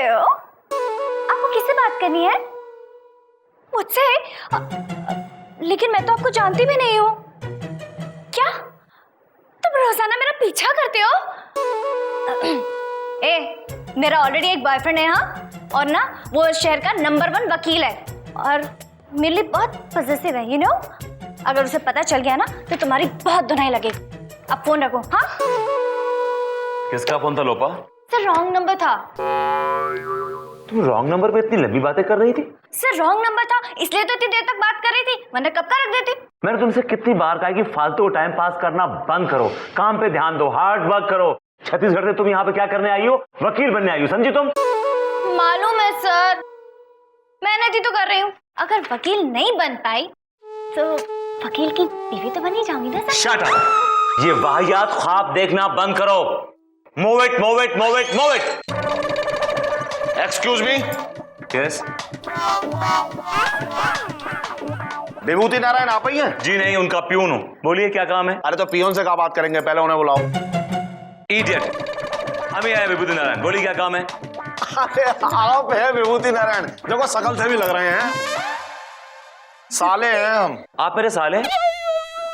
हो? आपको किससे बात करनी है? मुझसे? लेकिन मैं तो आपको जानती भी नहीं हूँ। क्या तुम रोजाना मेरा पीछा करते हो? मेरा ऑलरेडी एक बॉयफ्रेंड है हाँ, और ना वो इस शहर का नंबर 1 वकील है और मेरे लिए बहुत पॉसेसिव है, यू नो। अगर उसे पता चल गया ना तो तुम्हारी बहुत धुनाई लगेगी। अब फोन रखो। हाँ, किसका फोन था लोपा? सर रॉन्ग नंबर था। तुम रॉन्ग नंबर पे इतनी लंबी बातें कर रही थी? सर रॉन्ग नंबर था इसलिए तो इतनी देर तक बात कर रही थी, वरना कब का रख देती। मैंने तुमसे कितनी बार कहा कि फालतू टाइम पास करना बंद करो, काम पे ध्यान दो, हार्ड वर्क करो। छत्तीसगढ़ से तुम यहाँ पे क्या करने आई हो? वकील बनने आई हो, समझी तुम? मालूम है सर, मेहनत ही तो कर रही हूँ। अगर वकील नहीं बन पाई तो वकील की बीवी तो बन ही जाऊंगी ना सर। Shut up! ये वाहियात ख्वाब देखना बंद करो। Move it, move it, move it, move it. Excuse me. Yes. Vibhuti Narayan आप ही हैं? जी नहीं, उनका प्यून हूं। बोलिए क्या काम है? अरे तो पियोन से क्या बात करेंगे, पहले उन्हें बुलाओ। इडियट! अभी आए विभूति नारायण, बोलिए क्या काम है? अरे आप है विभूति नारायण, देखो शकल से भी लग रहे हैं। साले हैं हम। आप मेरे साले?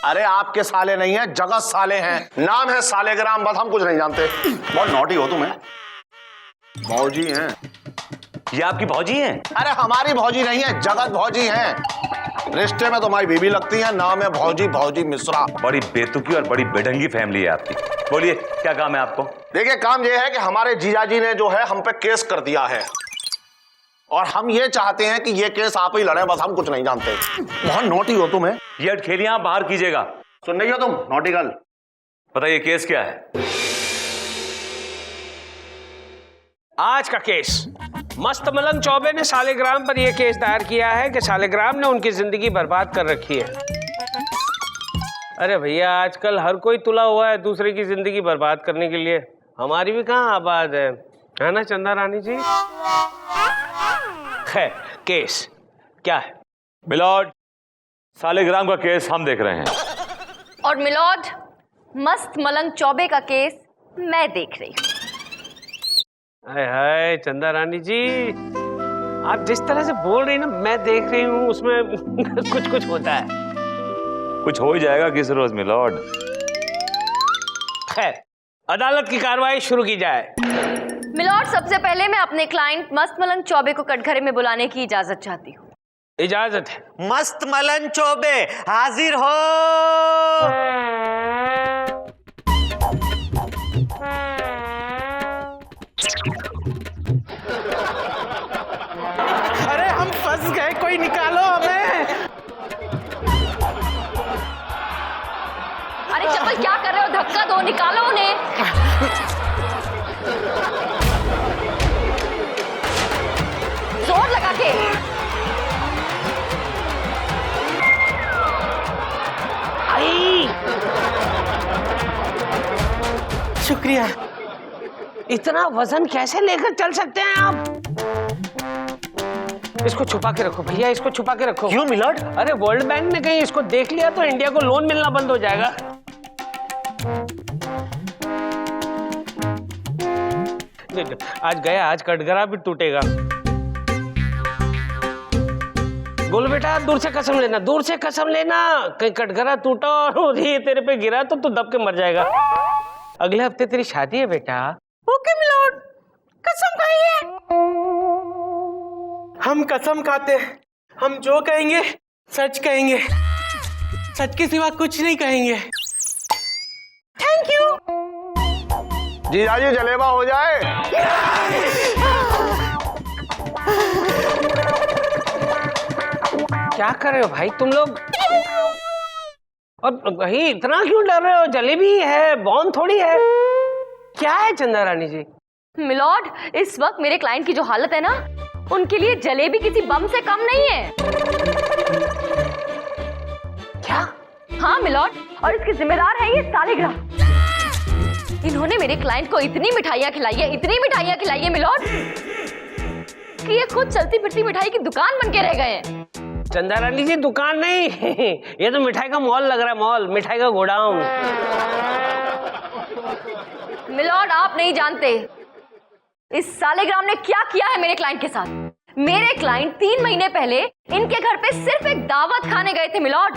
अरे आपके साले नहीं है, जगत साले हैं। नाम है सालेग्राम, बस हम कुछ नहीं जानते। बहुत नॉटी हो तुम्हें। भौजी हैं। ये आपकी भौजी हैं? अरे हमारी भौजी नहीं है, जगत भौजी हैं। रिश्ते में तुम्हारी बीवी लगती है, नाम है भौजी, भौजी मिश्रा। बड़ी बेतुकी और बड़ी बेढंगी फैमिली है आपकी। बोलिए क्या काम है आपको? देखिए काम यह है कि हमारे जीजाजी ने जो है हम पे केस कर दिया है और हम ये चाहते हैं कि ये केस आप ही लड़े, बस हम कुछ नहीं जानते। बहुत नोटी हो तुम्हें। ये खेलियां आप बाहर कीजिएगा। सुन रही हो तुम नोटी गर्ल? बताइए केस क्या है? आज का केस, मस्त मलंग चौबे ने सालेग्राम पर यह केस दायर किया है कि सालेग्राम ने उनकी जिंदगी बर्बाद कर रखी है। अरे भैया आजकल हर कोई तुला हुआ है दूसरे की जिंदगी बर्बाद करने के लिए। हमारी भी कहाँ आबाद है ना चंदा रानी जी? है केस क्या है? मिलॉर्ड, सालेग्राम का केस हम देख रहे हैं। और मिलॉर्ड, मस्त मलंग चौबे का केस मैं देख रही हूँ। हाय हाय चंदा रानी जी, आप जिस तरह से बोल रही हैं ना, मैं देख रही हूँ उसमें कुछ कुछ होता है। कुछ हो ही जाएगा किस रोज मिलॉर्ड। खैर, अदालत की कार्रवाई शुरू की जाए। मिलॉर्ड, सबसे पहले मैं अपने क्लाइंट मस्त मलंग चौबे को कटघरे में बुलाने की इजाजत चाहती हूँ। इजाजत है। मस्त मलन चौबे हाजिर हो। अरे हम फंस गए, कोई निकालो हमें। अरे चप्पल क्या कर रहे हो? धक्का दो, निकालो उन्हें। जोर लगा के। आई शुक्रिया। इतना वजन कैसे लेकर चल सकते हैं आप? इसको छुपा के रखो भैया, इसको छुपा के रखो। क्यों मिलॉर्ड? अरे वर्ल्ड बैंक ने कहीं इसको देख लिया तो इंडिया को लोन मिलना बंद हो जाएगा। आज गया, आज कटघरा भी टूटेगा। बोलो बेटा, दूर से कसम लेना, दूर से कसम लेना, कहीं कटघरा टूटा और ये तेरे पे गिरा तो तू दब के मर जाएगा। अगले हफ्ते तेरी शादी है बेटा। ओके मिलॉर्ड, कसम खाइए। हम कसम खाते हैं, हम जो कहेंगे सच कहेंगे, सच के सिवा कुछ नहीं कहेंगे। Thank you. जीजाजी जलेबा हो जाए। क्या कर रहे हो भाई तुम लोग? और भाई इतना क्यों डर रहे हो? जलेबी है, बॉम्ब थोड़ी है। क्या है चंदा रानी जी? मिलॉर्ड, इस वक्त मेरे क्लाइंट की जो हालत है ना, उनके लिए जलेबी किसी बम से कम नहीं है। क्या? हाँ मिलॉर्ड, और इसके जिम्मेदार है ये सालेग्राम। इन्होंने मेरे क्लाइंट को इतनी मिठाइयाँ खिलाई है, इतनी मिठाइयाँ खिलाई है मिलॉर्ड, कि ये खुद चलती फिरती मिठाई की दुकान बन के रह गए हैं। चंदा रानी जी दुकान नहीं ये तो मिठाई का मॉल लग रहा है, मॉल, मिठाई का गोडाउन। मिलॉर्ड, आप नहीं जानते, इस सालेग्राम ने क्या किया है मेरे क्लाइंट के साथ। मेरे क्लाइंट 3 महीने पहले इनके घर पे सिर्फ एक दावत खाने गए थे मिलॉर्ड,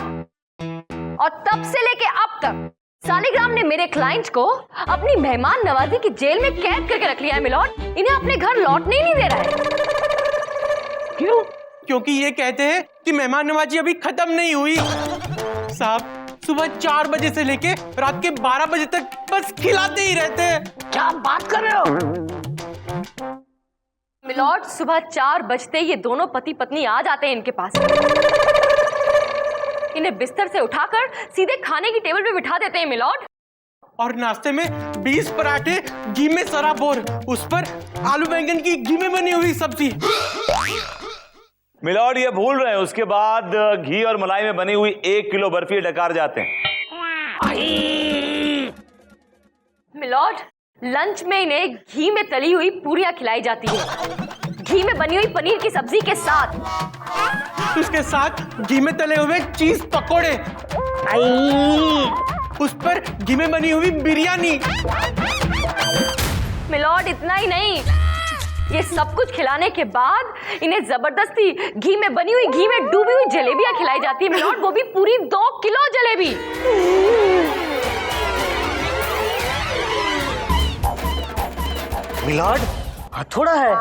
और तब से लेके अब तक सालिग्राम ने मेरे क्लाइंट को अपनी मेहमान नवाजी की जेल में कैद करके रख लिया है मिलॉर्ड। इन्हें अपने घर लौटने ही नहीं दे रहा है। क्यों? क्योंकि ये कहते हैं कि मेहमान नवाजी अभी खत्म नहीं हुई। साहब सुबह 4 बजे से लेके रात के 12 बजे तक बस खिलाते ही रहते हैं। क्या बात कर रहे हो? मिलॉर्ड, सुबह 4 बजते ये दोनों पति पत्नी आ जाते हैं इनके पास। इन्हें बिस्तर से उठाकर सीधे खाने की टेबल पे बिठा देते हैं मिलॉर्ड। और नाश्ते में 20 पराठे घी में सराबोर, उस पर आलू बैंगन की घी में बनी हुई सब्जी। मिलॉर्ड ये भूल रहे हैं, उसके बाद घी और मलाई में बनी हुई 1 किलो बर्फी डकार जाते हैं। मिलॉर्ड, लंच में इन्हें घी में तली हुई पूरियां खिलाई जाती है, घी में बनी हुई पनीर की सब्जी के साथ। उसके साथ घी में तले हुए चीज पकोड़े, उस पर घी में बनी हुई बिरयानी। मिलॉर्ड, इतना ही नहीं, ये सब कुछ खिलाने के बाद इन्हें जबरदस्ती घी में बनी हुई, घी में डूबी हुई जलेबियां खिलाई जाती है मिलॉर्ड, वो भी पूरी 2 किलो जलेबी। मिलॉर्ड थोड़ा है,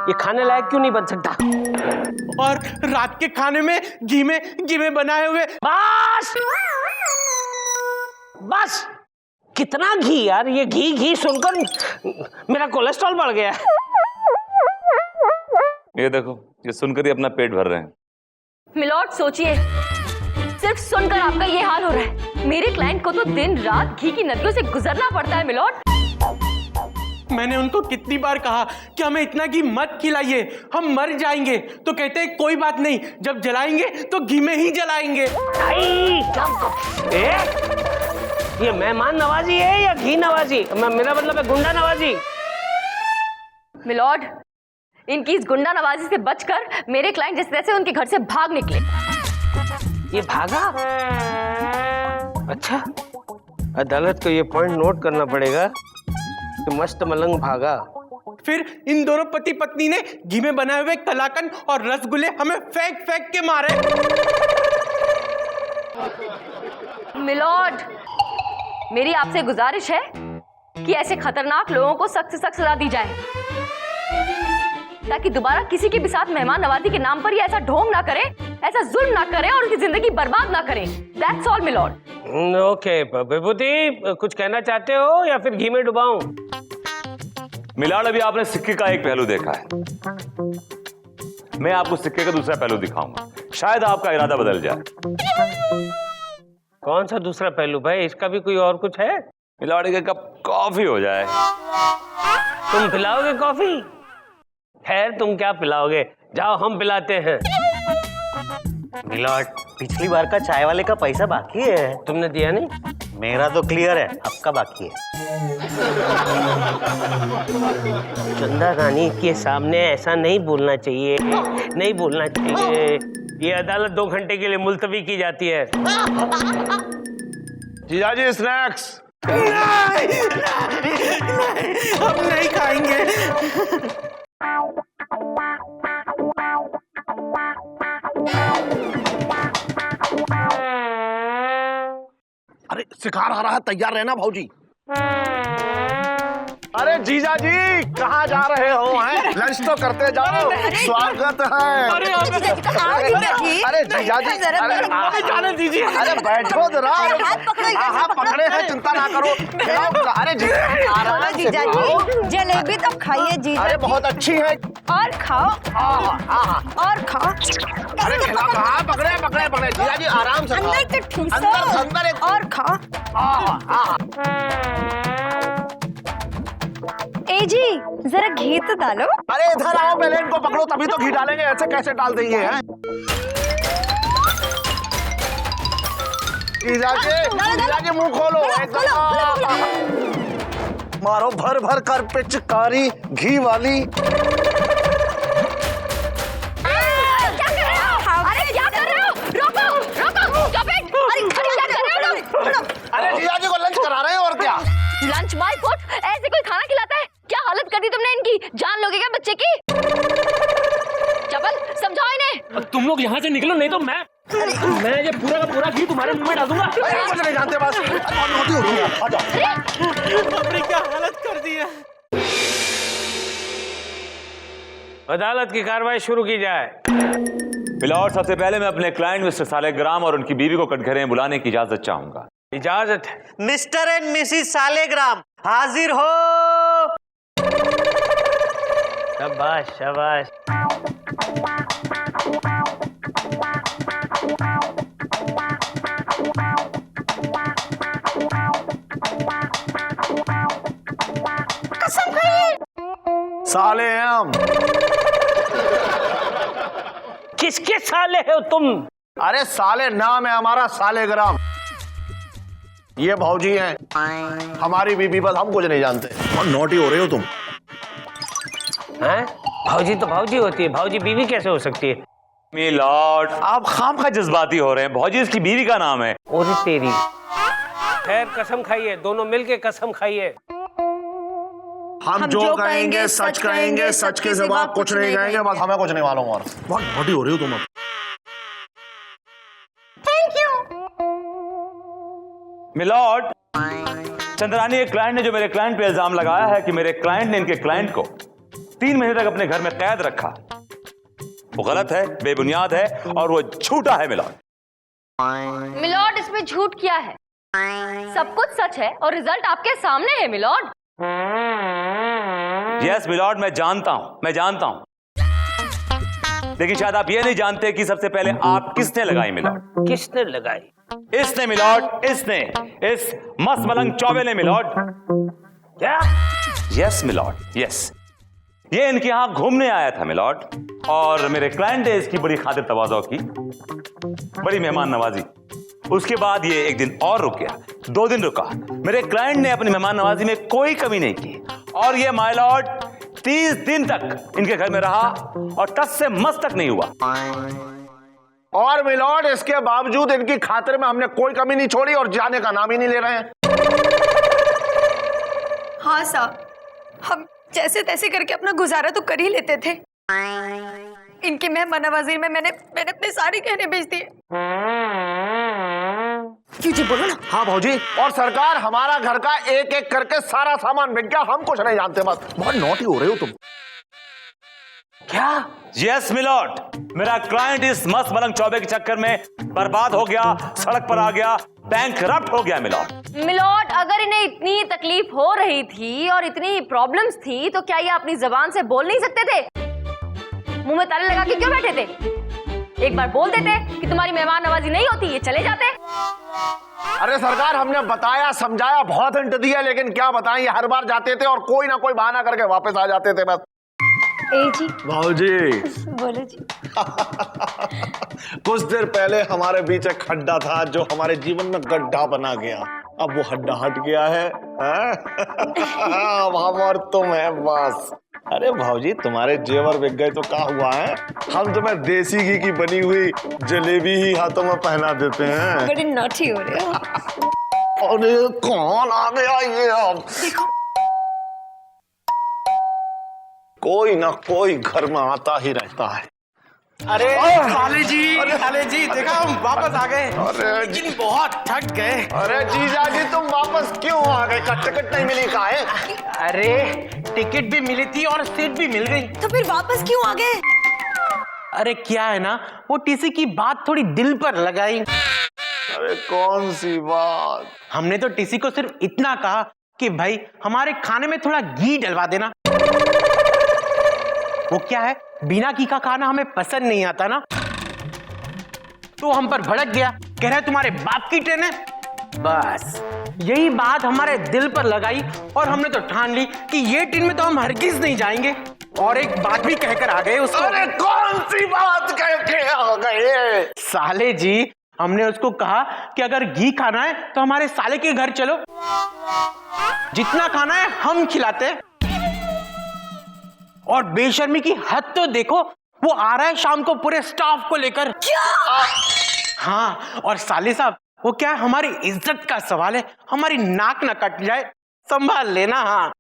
ये खाने लायक क्यों नहीं बन सकता? और रात के खाने में घी में बनाए हुए। बस बस, कितना घी यार, ये घी घी सुनकर मेरा कोलेस्ट्रॉल बढ़ गया। ये देखो, ये सुनकर ही अपना पेट भर रहे हैं। मिलॉर्ड सोचिए, सिर्फ सुनकर आपका ये हाल हो रहा है। मेरे क्लाइंट को तो दिन रात घी की नदियों से गुजरना पड़ता है मिलॉर्ड। मैंने उनको कितनी बार कहा कि हमें इतना घी मत खिलाइए, हम मर जाएंगे, तो कहते हैं कोई बात नहीं, जब जलाएंगे तो घी में ही जलाएंगे। ये मेहमान नवाजी है या घी नवाजी? मेरा मतलब है गुंडा नवाजी। मिलॉर्ड, इनकी इस गुंडा नवाजी से बचकर मेरे क्लाइंट जिस तरह से उनके घर से भाग निकले। ये भागा? अच्छा, अदालत को ये पॉइंट नोट करना पड़ेगा कि मस्त मलंग भागा। फिर इन दोनों पति पत्नी ने घी में बनाए हुए कलाकंद और रसगुल्ले हमें फेंक फेंक के मारे। मिलॉर्ड, मेरी आपसे गुजारिश है कि ऐसे खतरनाक लोगों को सख्त से सख्त सजा दी जाए, ताकि दोबारा किसी के भी साथ मेहमान नवाजी के नाम पर ही ऐसा ढोंग ना करे, ऐसा जुल्म ना करे और उसकी जिंदगी बर्बाद ना करे। That's all, milord. ओके विभूति, कुछ कहना चाहते हो या फिर घी में डुबाऊं? मिलॉर्ड, अभी आपने सिक्के का एक पहलू देखा है, मैं आपको सिक्के का दूसरा पहलू दिखाऊंगा, शायद आपका इरादा बदल जाए। कौन सा दूसरा पहलू भाई? इसका भी कोई और कुछ है? मिलॉर्ड, एक कप कॉफी हो जाए। तुम पिलाओगे कॉफी? खैर, तुम क्या पिलाओगे, जाओ हम पिलाते हैं। मिलॉर्ड, पिछली बार का चाय वाले का पैसा बाकी है। तुमने दिया नहीं? मेरा तो क्लियर है, आपका बाकी है। चंदा रानी के सामने ऐसा नहीं बोलना चाहिए, नहीं बोलना चाहिए। ये अदालत 2 घंटे के लिए मुलतवी की जाती है। जीजाजी स्नैक्स। हम नहीं खाएंगे। अरे शिकार आ रहा है, तैयार रहना भाऊजी। अरे जीजाजी कहाँ जा रहे हो? हैं लंच तो करते जाओ, स्वागत है। अरे जीजाजी, जाने दीजिए। अरे बैठो जरा। हाँ पकड़े हैं, चिंता ना करो। अरे जीजाजी, जलेबी तो खाइए जीजाजी। अरे बहुत अच्छी है। और खाओ, और खाओ। अरे खिला, कहाँ पकड़े पकड़े पकड़े। जीजाजी आराम से खाओ। अंदर तो ठूसो। अंदर एक और खाओ। ए जी, जरा घी तो डालो। अरे इधर आओ, पहले इनको पकड़ो तभी तो घी डालेंगे, ऐसे कैसे डाल देंगे? हैं जीजाजी मुंह खोलो। मारो भर भर कर पिचकारी घी वाली। अरे जीजाजी को लंच करा रहे हैं और क्या? लंच माय फुट, ऐसे कोई खाना खिलाता है? क्या हालत कर दी तुमने इनकी, जान लोगे क्या बच्चे की? चपल समझाओ इन्हें। तुम लोग यहाँ से निकलो, नहीं तो मैं ये पूरा का पूरा घी तुम्हारे मुंह में डाल दूंगा। कुछ नहीं जानते बस, बहुत नोटी हो रही है। आ जाओ। अपनी क्या हालत कर दी है। अदालत की कार्रवाई शुरू की जाए। मिलॉर्ड, सबसे पहले मैं अपने क्लाइंट मिस्टर सालेग्राम और उनकी बीवी को कटघरे में बुलाने की इजाजत चाहूंगा। इजाजत है। मिस्टर एंड मिसिस सालेग्राम हाजिर हो। शाबाश शाबाश। साले हैं हम। किसके साले हो तुम? अरे साले नाम है हमारा सालेग्राम। ये भौजी हैं हमारी बीबी, बस हम कुछ नहीं जानते। बहुत नोटी हो रहे हो तुम। हैं? भौजी तो भौजी होती है, भौजी बीवी कैसे हो सकती है? मिलॉर्ड, आप खामखा जज्बाती हो रहे हैं। भौजी इसकी बीवी का नाम है। और तेरी खैर, कसम खाइए, दोनों मिलके कसम खाइए। हम जो कहेंगे सच कहेंगे, सच के सिवा कुछ नहीं कहेंगे, बस हमें कुछ नहीं मालूम। और बहुत नोटी हो रही हो तुम अब। मिलॉर्ड, चंद्रानी एक क्लाइंट ने जो मेरे क्लाइंट पे इल्जाम लगाया है कि मेरे क्लाइंट ने इनके क्लाइंट को 3 महीने तक अपने घर में कैद रखा, वो गलत है, बेबुनियाद है और वो झूठा है। मिलॉर्ड, मिलॉर्ड, इसमें झूठ क्या है? सब कुछ सच है और रिजल्ट आपके सामने है मिलॉर्ड। यस मिलॉर्ड, मैं जानता हूं, लेकिन शायद आप ये नहीं जानते कि सबसे पहले आप किसने लगाई। मिलॉर्ड, किसने लगाई? इसने मिलॉर्ड, इसने, इस मस्त मलंग चौबे ने। मिलॉर्ड, क्या? Yes milord, yes. ये इनके यहां घूमने आया था मिलॉर्ड, और मेरे क्लाइंट ने इसकी बड़ी खातिर तवाज़ो की, बड़ी मेहमान नवाजी। उसके बाद ये एक दिन और रुक गया, 2 दिन रुका। मेरे क्लाइंट ने अपनी मेहमान नवाजी में कोई कमी नहीं की, और ये माय लॉर्ड 30 दिन तक इनके घर में रहा और टस से मस तक नहीं हुआ। और मिलॉर्ड, इसके बावजूद इनकी खातिर में हमने कोई कमी नहीं छोड़ी और जाने का नाम ही नहीं ले रहे हैं। हाँ साहब, हम जैसे तैसे करके अपना गुजारा तो कर ही लेते थे। इनकी मेहमान नवाजी में मैंने अपने सारे गहने बेच दिए। जी बोलो ना। हाँ भौजी, और सरकार हमारा घर का एक एक करके सारा सामान बिक गया, हम कुछ नहीं जानते। बस बहुत नोटी हो रहे हो तुम। क्या? यस मिलॉर्ड, मेरा क्लाइंट इस मस्त मलंग चौबे के चक्कर में बर्बाद हो गया, सड़क पर आ गया, बैंकरप्ट हो गया। मिलॉर्ड, अगर इन्हें इतनी तकलीफ हो रही थी और इतनी प्रॉब्लम्स थी तो क्या ये अपनी जबान से बोल नहीं सकते थे? मुंह में ताले लगा के क्यों बैठे थे? एक बार बोल देते कि तुम्हारी मेहमान नवाजी नहीं होती, ये चले जाते। अरे सरकार, हमने बताया समझाया, बहुत हिंट दिया, लेकिन क्या बताएं, ये हर बार जाते थे और कोई ना कोई बहाना करके वापस आ जाते थे। बस जी भाऊजी, बोले जी। कुछ देर पहले हमारे बीच एक खड्डा था जो हमारे जीवन में गड्ढा बना गया। अब वो खड्डा हट गया है, अब हम और तुम है बस। अरे भाऊजी, तुम्हारे जेवर बिक गए तो क्या हुआ है? हम तुम्हें देसी घी की बनी हुई जलेबी ही हाथों में पहना देते हैं। बड़ी नॉटी हो रहे हो। अरे कौन आ गया ये? अब कोई ना कोई घर में आता ही रहता है। अरे साले जी देखा, हम वापस आ गए। लेकिन बहुत थक गए। अरे जीजा जी, तुम वापस क्यों आ गए? टिकट नहीं मिली का है? अरे टिकट भी मिली थी और सीट भी मिल गई। तो फिर वापस क्यों आ गए? अरे क्या है ना, वो टीसी की बात थोड़ी दिल पर लगाई। अरे कौन सी बात? हमने तो टीसी को सिर्फ इतना कहा कि भाई हमारे खाने में थोड़ा घी डलवा देना। वो क्या है, बिना घी का खाना हमें पसंद नहीं आता ना। तो हम पर भड़क गया, कह रहा है तुम्हारे बाप की ट्रेन है। बस यही बात हमारे दिल पर लगाई और हमने तो ठान ली कि ये ट्रेन में तो हम हरगिज नहीं जाएंगे। और एक बात भी कहकर आ गए उसको। अरे कौन सी बात कह के आ गए? साले जी, हमने उसको कहा कि अगर घी खाना है तो हमारे साले के घर चलो, जितना खाना है हम खिलाते हैं। और बेशर्मी की हद तो देखो, वो आ रहा है शाम को पूरे स्टाफ को लेकर। हाँ, और साले साहब, वो क्या है, हमारी इज्जत का सवाल है, हमारी नाक ना कट जाए, संभाल लेना। हाँ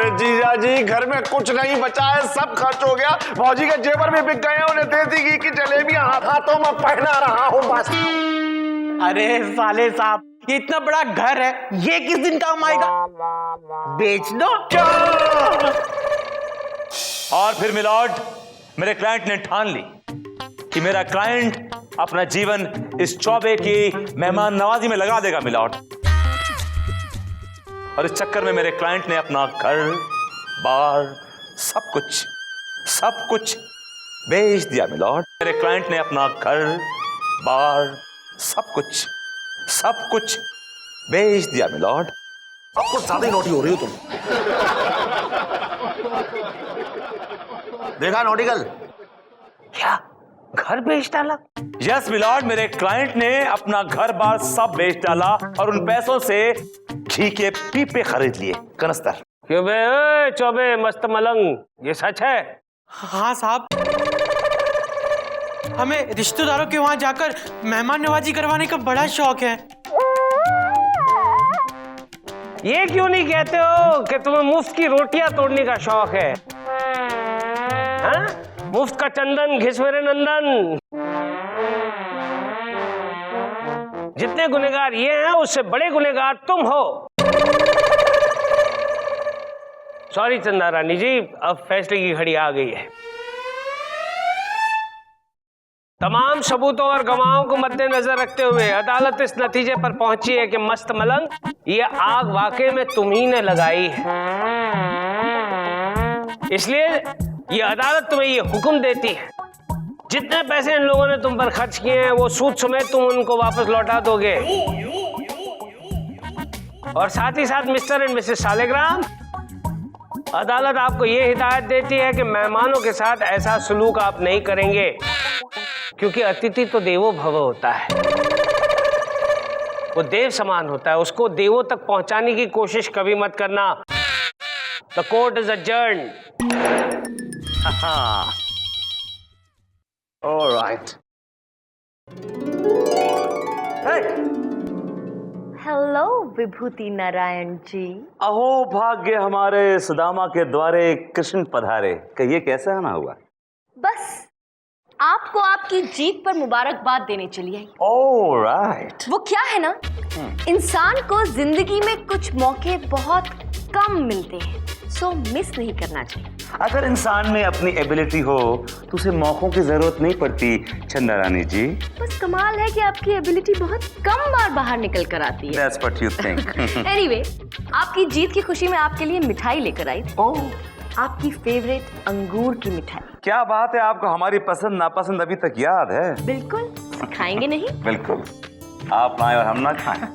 अरे जीजा जी, घर में कुछ नहीं बचा है, सब खर्च हो गया। भौजी के जेवर भी बिक गए हैं, उन्हें देसी घी की जलेबियां हाथों में पहना रहा हूँ बस। अरे साले साहब, ये इतना बड़ा घर है, ये किस दिन काम आएगा? बेच दो। और फिर मिलॉर्ड, मेरे क्लाइंट ने ठान ली कि मेरा क्लाइंट अपना जीवन इस चौबे की मेहमान नवाजी में लगा देगा मिलॉर्ड। और इस चक्कर में मेरे क्लाइंट ने अपना घर बार सब कुछ बेच दिया मिलॉर्ड। मेरे क्लाइंट ने अपना घर बार सब कुछ बेच दिया मिलॉर्ड। अब कुछ ज्यादा ही नोटी हो रही हो तुम। देखा नोटिकल? क्या घर बेच डाला? यस मिलॉर्ड, मेरे क्लाइंट ने अपना घर बार सब बेच डाला और उन पैसों से घी के पीपे खरीद लिए, कनस्तर। क्यों बे ओए चौबे मस्त मलंग, ये सच है? हाँ साहब, हमें रिश्तेदारों के वहां जाकर मेहमान नवाजी करवाने का बड़ा शौक है। ये क्यों नहीं कहते हो कि तुम्हें मुफ्त की रोटियां तोड़ने का शौक है? हाँ? मुफ्त का चंदन घिस मेरे नंदन। जितने गुनहगार ये हैं, उससे बड़े गुनहगार तुम हो। सॉरी चंदा रानी जी, अब फैसले की घड़ी आ गई है। तमाम सबूतों और गवाहों को मद्देनजर रखते हुए अदालत इस नतीजे पर पहुंची है कि मस्त मलंग, ये आग वाकई में तुम्ही ने लगाई है। इसलिए ये अदालत तुम्हें ये हुक्म देती है, जितने पैसे इन लोगों ने तुम पर खर्च किए हैं वो सूद समेत तुम उनको वापस लौटा दोगे। और साथ ही साथ मिस्टर एंड मिसेस सालेग्राम, अदालत आपको ये हिदायत देती है कि मेहमानों के साथ ऐसा सलूक आप नहीं करेंगे, क्योंकि अतिथि तो देवो भव होता है, वो देव समान होता है, उसको देवों तक पहुंचाने की कोशिश कभी मत करना। The court is adjourned. Alright. Hello Vibhuti Narayan ji. अहो भाग्य हमारे सुदामा के द्वारे कृष्ण पधारे, कहिए कैसा आना हुआ? बस आपको आपकी जीत पर मुबारकबाद देने चली आई। ऑलराइट। वो क्या है ना, इंसान को जिंदगी में कुछ मौके बहुत कम मिलते हैं, सो मिस नहीं करना चाहिए। अगर इंसान में अपनी एबिलिटी हो तो उसे मौकों की जरूरत नहीं पड़ती चंदा रानी जी। बस कमाल है कि आपकी एबिलिटी बहुत कम बार बाहर निकल कर आती है। That's what you think. Anyway, आपकी जीत की खुशी में आपके लिए मिठाई लेकर आई। ओह, आपकी फेवरेट अंगूर की मिठाई। क्या बात है, आपको हमारी पसंद नापसंद अभी तक याद है? बिल्कुल, खाएंगे नहीं? बिल्कुल, आप लाएं और हम ना खाएं।